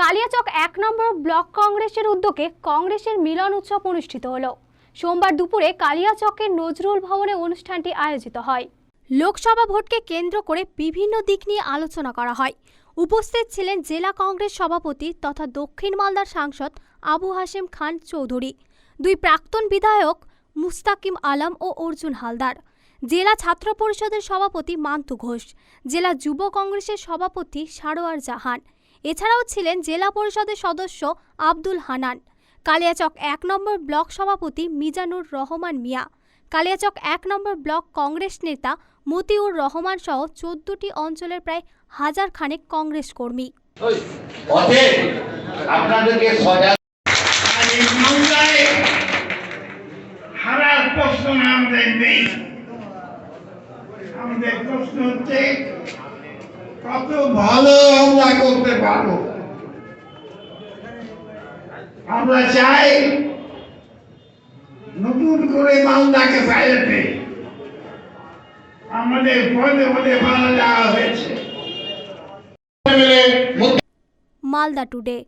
কালিয়াচক ১ নম্বর block কংগ্রেসের উদ্যোগে কংগ্রেসের মিলন উৎসব অনুষ্ঠিত হলো। সোমবার দুপুরে কালিয়াচকের নজরুল ভবনে অনুষ্ঠানটি আয়োজিত হয়। লোকসভা ভোটকে কেন্দ্র করে বিভিন্ন দিক নিয়ে আলোচনা করা হয়। উপস্থিত ছিলেন জেলা কংগ্রেস সভাপতি তথা দক্ষিণ মালদার সাংসদ আবু হাশেম খান চৌধুরী, দুই প্রাক্তন বিধায়ক মুস্তাকিম আলম ও অর্জুন হালদার, জেলা ছাত্র পরিষদের সভাপতি মান্তু ঘোষ, জেলা যুব কংগ্রেসের সভাপতি সারোয়ার জাহান। এছাড়াও ছিলেন জেলা পরিষদের সদস্য আব্দুল হানান, কালিয়াচক ১ নম্বর ব্লক সভাপতি মিজানুর রহমান মিয়া, কালিয়াচক ১ নম্বর ব্লক কংগ্রেস নেতা মতিউর রহমান সহ ১৪টি অঞ্চলের প্রায় হাজার খানেক কংগ্রেস কর্মী। আমাদের প্রশ্ন হচ্ছে কত ভালো আমরা করতে পারবো। আমরা চাই নতুন করে মালদাকে সাইলেন্টে আমাদের পদে পদে বাধা দেওয়া হয়েছে। মালদা টুডে।